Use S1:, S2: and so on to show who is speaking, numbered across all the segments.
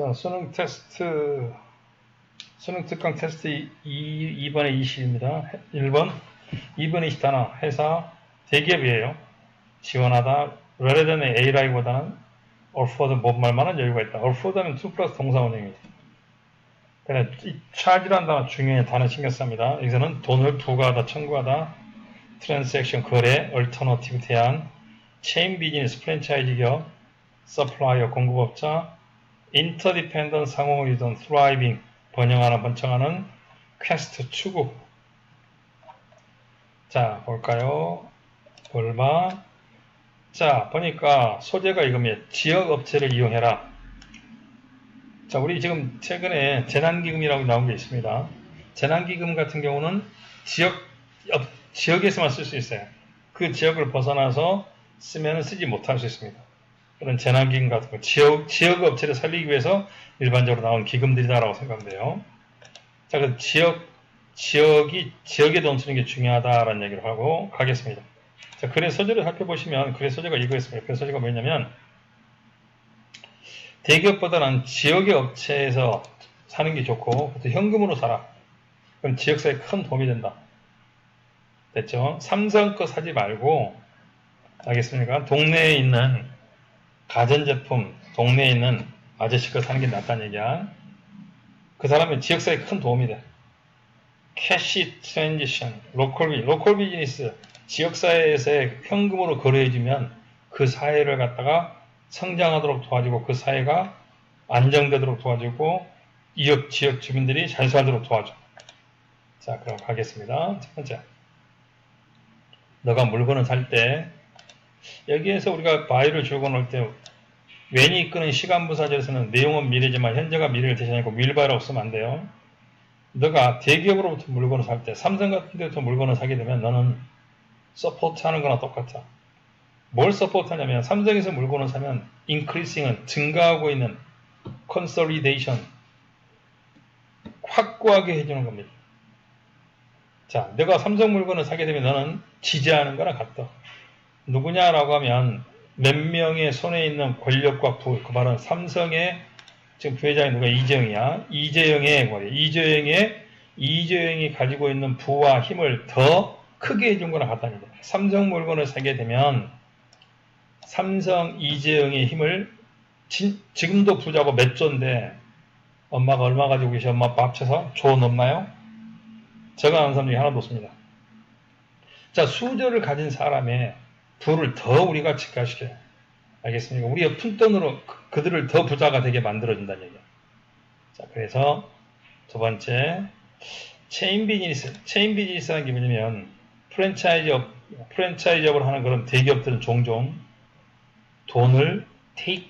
S1: 자, 수능 특강 테스트 2번에 20입니다. 1번, 2번 21. 회사, 대기업이에요. 지원하다, rather than A라기보다는 afford 못말 만한 여유가 있다. afford는 to 플러스 동사원형입니다. 그래, 이 charge라는 단어 중요한 단어 신경 씁니다. 여기서는 돈을 부과하다, 청구하다, transaction, 거래, alternative, 대안, chain business, 프랜차이즈 기업, supplier, 공급업자, interdependent, 상호유동, thriving, 번영하는, 번창하는, quest, 추구. 자, 볼까요? 볼바. 자, 보니까 소재가 이겁니다. 지역업체를 이용해라. 자, 우리 지금 최근에 재난기금이라고 나온 게 있습니다. 재난기금 같은 경우는 지역에서만 쓸 수 있어요. 그 지역을 벗어나서 쓰면 쓰지 못할 수 있습니다. 그런 재난기금 같은 거, 지역업체를 살리기 위해서 일반적으로 나온 기금들이다라고 생각하면 돼요. 자, 그 지역에 돈 쓰는 게 중요하다라는 얘기를 하고 가겠습니다. 자, 글의 소재를 살펴보시면 글의 소재가 이거였습니다. 글의 소재가 뭐냐면 대기업보다는 지역의 업체에서 사는 게 좋고 현금으로 살아. 그럼 지역사회에 큰 도움이 된다. 됐죠? 삼성 거 사지 말고 알겠습니까? 동네에 있는 가전제품, 동네에 있는 아저씨 거 사는 게 낫다는 얘기야. 그 사람은 지역사회에 큰 도움이 돼. 캐시 트랜지션, 로컬 비즈니스, 지역사회에서의 현금으로 거래해주면 그 사회를 갖다가 성장하도록 도와주고 그 사회가 안정되도록 도와주고 지역 주민들이 잘 살도록 도와줘. 자, 그럼 가겠습니다. 첫 번째. 너가 물건을 살 때 여기에서 우리가 바이를 줄고 놓을 때 웬이 이끄는 시간부사절에서는 내용은 미래지만 현재가 미래를 대신하고 밀바이를 없으면 안 돼요. 너가 대기업으로부터 물건을 살 때 삼성 같은 데부터 물건을 사게 되면 너는 서포트하는 거나 똑같아. 뭘 서포트하냐면 삼성에서 물건을 사면 increasing은 증가하고 있는 consolidation 확고하게 해주는 겁니다. 자, 내가 삼성 물건을 사게 되면 너는 지지하는 거나 같다. 누구냐라고 하면 몇 명의 손에 있는 권력과 부, 그 말은 삼성의 지금 부회장이 누가 이재용이야. 이재용이 가지고 있는 부와 힘을 더 크게 해준 거나 같다는 거야. 삼성 물건을 사게 되면 삼성 이재용의 힘을 지금도 부자고 몇 조인데 엄마가 얼마 가지고 계셔? 엄마 아빠 합쳐서 조 넘나요? 제가 아는 사람 중에 하나도 없습니다. 자, 수조를 가진 사람의 부를 더 우리가 증가시켜요. 알겠습니까? 우리가 푼돈으로 그들을 더 부자가 되게 만들어준다는 얘기야. 자, 그래서 두 번째, 체인 비즈니스라는 게 뭐냐면 프랜차이즈업을 하는 그런 대기업들은 종종 돈을 take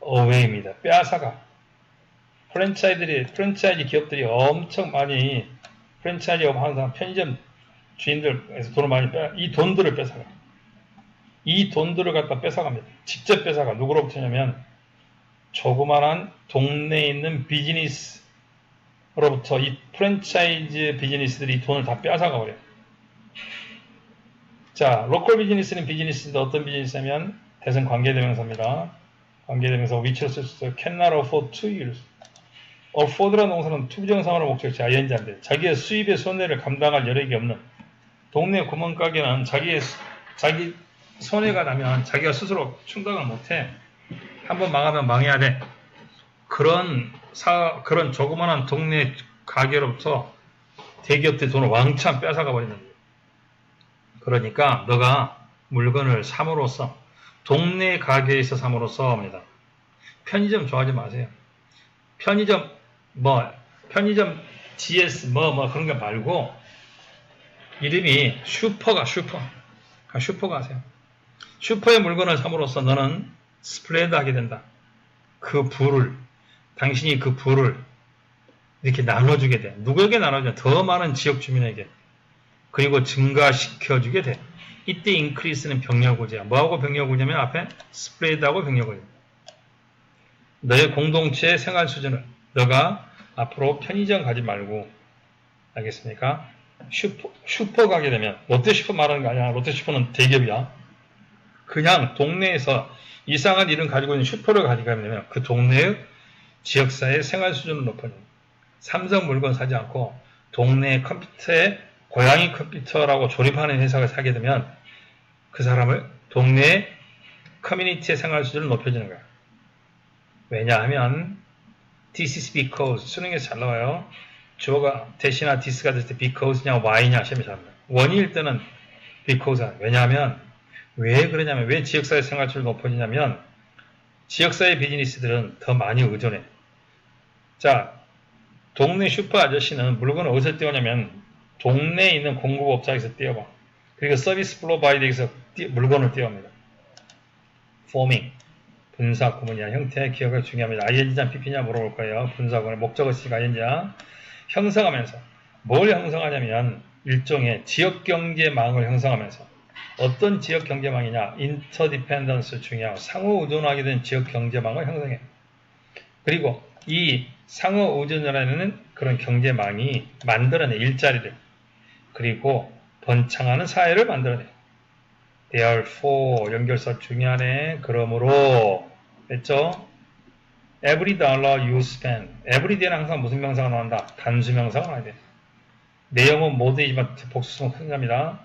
S1: away입니다. 빼앗아가. 프랜차이즈 기업들이 엄청 많이 프랜차이즈업 하는 사람, 편의점 주인들에서 돈을 많이 이 돈들을 뺏어가. 이 돈들을 갖다 뺏어갑니다. 직접 뺏어가. 누구로부터냐면 조그만한 동네에 있는 비즈니스로부터 이 프랜차이즈 비즈니스들이 이 돈을 다 뺏어가 버려요. 자, 로컬 비즈니스는 비즈니스인데 어떤 비즈니스냐면 대선 관계대명사입니다. 관계대명사 위치로 쓸 수 있어요. cannot afford to use. afford라는 동사는 투부정사원의 목적지 ING인데 자기의 수입의 손해를 감당할 여력이 없는 동네 구멍가게는 자기 손해가 나면 자기가 스스로 충당을 못해. 한번 망하면 망해야 돼. 그런 조그만한 동네 가게로부터 대기업들 돈을 왕창 뺏어가 버리는 거예요. 그러니까 너가 물건을 삼으로써 동네 가게에서 삼으로써 합니다. 편의점 좋아하지 마세요. 편의점 GS 그런 게 말고 이름이 슈퍼가 하세요. 슈퍼의 물건을 삼으로써 너는 스프레드 하게 된다. 당신이 그 부를 이렇게 나눠주게 돼. 누구에게 나눠주냐? 더 많은 지역 주민에게. 그리고 증가시켜주게 돼. 이때 increase는 병렬구제야. 뭐하고 병렬구제냐면 앞에 스프레드하고 병렬구제. 너의 공동체의 생활 수준을 너가 앞으로 편의점 가지 말고 알겠습니까? 슈퍼 가게 되면 롯데슈퍼 말하는 거 아니야. 롯데슈퍼는 대기업이야. 그냥 동네에서 이상한 일을 가지고 있는 슈퍼를 가져가게 되면 그 동네의 지역사회의 생활 수준을 높여주는 거예요. 삼성 물건 사지 않고 동네 컴퓨터에 고양이 컴퓨터라고 조립하는 회사가 사게 되면 그 사람을 동네 커뮤니티의 생활 수준을 높여주는 거야. 왜냐하면 this is because 수능에서 잘 나와요. 주어가 대시나 this가 됐을 때 because냐 why냐 시험에 잘 나와요. 원인일 때는 because. 왜냐하면 왜 그러냐면 왜 지역사회 생활 수준을 높여주냐면 지역사회 비즈니스들은 더 많이 의존해. 자, 동네 슈퍼 아저씨는 물건을 어디서 떼오냐면 동네에 있는 공급업자에서 떼어봐. 그리고 서비스 프로바이더에서 물건을 떼어옵니다. 포밍, 분사 구문이야. 형태의 기억이 중요합니다. ing냐 pp냐 물어볼 거예요. 분사 구문, 목적어 시가 ing냐. 형성하면서 뭘 형성하냐면 일종의 지역경제망을 형성하면서 어떤 지역경제망이냐. 인터디펜던스 중요하고 상호 의존하게 된 지역경제망을 형성해. 그리고 이 상호 의존이라는 그런 경제망이 만들어내 일자리를 그리고 번창하는 사회를 만들어내. Therefore 연결사 중요하네. 그러므로 됐죠? Every dollar you spend. Every day는 항상 무슨 명사가 나온다? 단수 명사가 나와야 돼. 내용은 모든이지만 복수성은 큰 겁니다.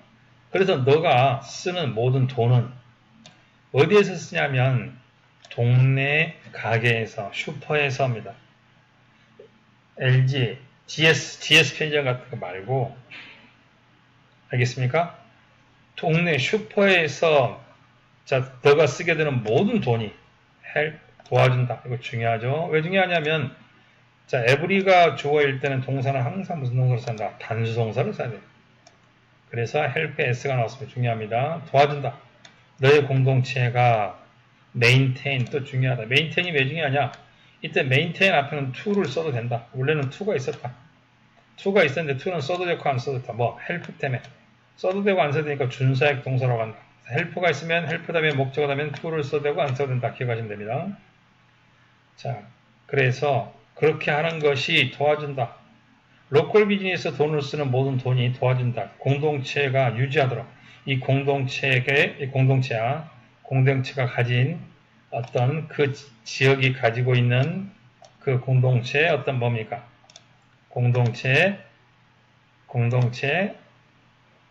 S1: 그래서 너가 쓰는 모든 돈은 어디에서 쓰냐면 동네 가게에서 슈퍼에서 합니다. LG, GS 편의점 같은 거 말고 알겠습니까? 동네 슈퍼에서 자, 너가 쓰게 되는 모든 돈이 도와준다. 이거 중요하죠. 왜 중요하냐면 자, every가 주어일 때는 동사는 항상 무슨 동사를 쓴다? 단수 동사를 써야 돼요. 그래서 help에 s가 나왔으면 중요합니다. 도와준다. 너의 공동체가 maintain 또 중요하다. maintain이 왜 중요하냐? 이때 maintain 앞에는 to를 써도 된다. 원래는 to가 있었다. to가 있었는데 to는 써도 되고 안 써도 된다. 뭐 help 때문에 써도 되고 안 써도 되니까 준사역 동사라고 한다. help가 있으면 help 다음에 목적어 다음에 to를 써도 되고 안 써도 된다. 기억하시면 됩니다. 자, 그래서 그렇게 하는 것이 도와준다. 로컬 비즈니스에서 돈을 쓰는 모든 돈이 도와준다. 공동체가 유지하도록. 이 공동체가 가진 어떤 그 지역이 가지고 있는 그 공동체의 어떤 뭡니까? 공동체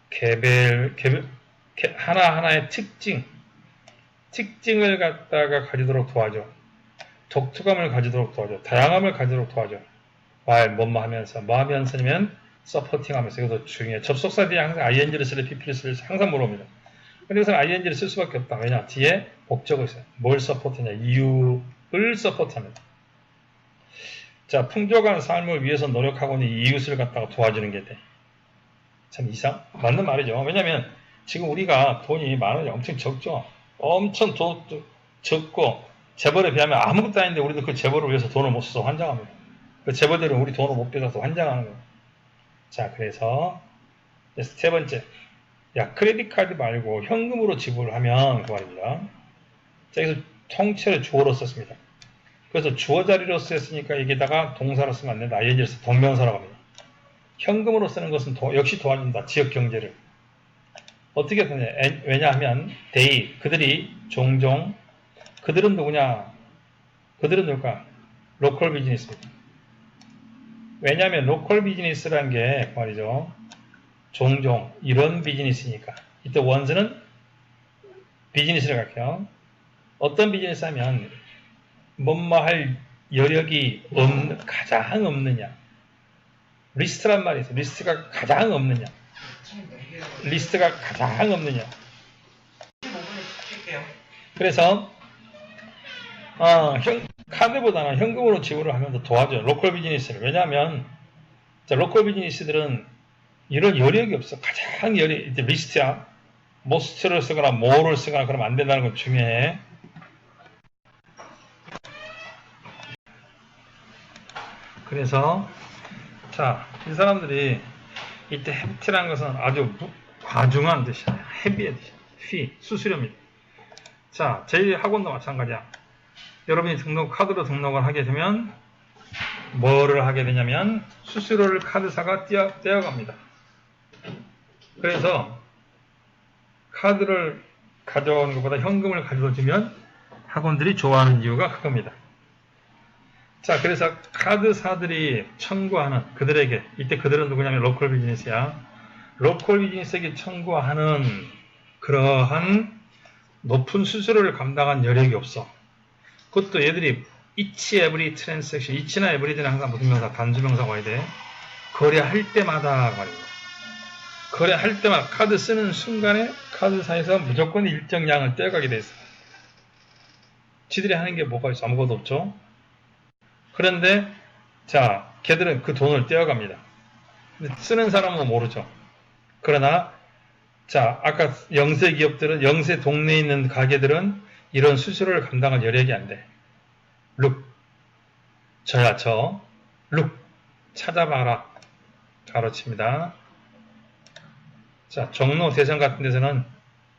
S1: 개별 하나하나의 특징을 갖다가 가지도록 도와줘. 독특함을 가지도록 도와줘. 다양함을 가지도록 도와줘. 뭐뭐 하면서냐면 서포팅 하면서. 이것도 중요해. 접속사 뒤에 항상 ing를 쓸래 pp를 쓸래 항상 물어봅니다. 근데 여기서는 ing를 쓸 수밖에 없다. 왜냐? 뒤에 목적어 있어요. 뭘 서포트냐? 이웃을 서포트합니다. 자, 풍족한 삶을 위해서 노력하고 있는 이웃을 갖다가 도와주는 게 돼. 참 맞는 말이죠. 왜냐면 지금 우리가 돈이 많으니 엄청 적죠. 엄청 적고 재벌에 비하면 아무것도 아닌데 우리도 그 재벌을 위해서 돈을 못 써서 환장합니다. 그 재벌들은 우리 돈을 못 받아서 환장하는 거예요. 자, 그래서 세 번째, 야, 크레딧 카드 말고 현금으로 지불을 하면 그 말입니다. 자, 여기서 통째로 주어로 썼습니다. 그래서 주어 자리로 쓰였으니까 여기다가 동사로 쓰면 안 된다. ing를 써 동명사라고 합니다. 현금으로 쓰는 것은 역시 도와준다. 지역 경제를. 어떻게 되냐? 왜냐하면 그들이 종종 그들은 누구냐? 그들은 누굴까? 로컬 비즈니스입니다. 왜냐하면 로컬 비즈니스라는 게 말이죠. 종종 이런 비즈니스니까. 이때 원스는 비즈니스를 갈게요. 어떤 비즈니스 하면 뭐뭐 할 여력이 가장 없느냐. 리스트란 말이 있어요. 리스트가 가장 없느냐. 그래서 카드보다는 현금으로 지불을 하면 더 도와줘요. 로컬 비즈니스를. 왜냐하면 로컬 비즈니스들은 이런 여력이 없어. 가장 이제 리스트야. most를 쓰거나 more를 쓰거나 그러면 안 된다는 건 중요해. 그래서 자, 이 사람들이 이때 heavy라는 것은 아주 과중한 뜻이야. 헤비의 뜻이야. 수수료입니다. 자, 저희 학원도 마찬가지야. 여러분이 카드로 등록을 하게 되면 뭐를 하게 되냐면 수수료를 카드사가 떼어갑니다. 그래서 카드를 가져오는 것보다 현금을 가져주면 학원들이 좋아하는 이유가 그겁니다. 자, 그래서 카드사들이 청구하는 그들에게, 이때 그들은 누구냐면 로컬 비즈니스야. 로컬 비즈니스에게 청구하는 그러한 높은 수수료를 감당한 여력이 없어. 그것도 얘들이 each every transaction, each나 every는 항상 무슨 명사, 단수명사가 와야 돼. 거래할 때마다 말이야. 거래할 때마다 카드 쓰는 순간에 카드사에서 무조건 일정 양을 떼어가게 돼 있어. 지들이 하는 게 뭐가 있어? 아무것도 없죠. 그런데 자, 걔들은 그 돈을 떼어갑니다. 근데 쓰는 사람은 모르죠. 그러나 자, 아까 영세 기업들은, 영세 동네에 있는 가게들은 이런 수수료를 감당할 여력이 안 돼. 룩, 저야 저, 룩, 찾아봐라. 가로칩니다. 자, 종로, 대전 같은 데서는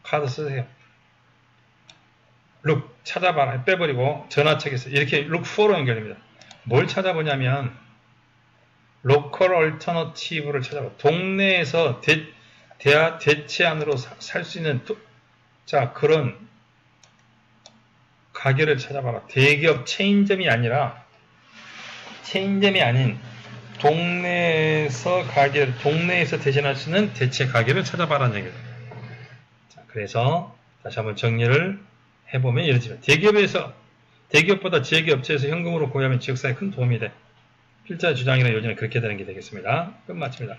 S1: 카드 쓰세요. 룩, 찾아봐라. 빼버리고 전화책에서 이렇게 룩4로 연결됩니다. 뭘 찾아보냐면 로컬 얼터너티브를 찾아봐. 동네에서 대체안으로 살 수 있는 자, 그런 가게를 찾아봐라. 대기업 체인점이 아니라 체인점이 아닌 동네에서 동네에서 대신할 수 있는 대체 가게를 찾아봐라는 얘기다. 자, 그래서 다시 한번 정리를 해보면 이렇지만 대기업보다 지역업체에서 현금으로 구매하면 지역사회에 큰 도움이 돼. 필자의 주장이나 요즘에 그렇게 되는 게 되겠습니다. 끝 마칩니다.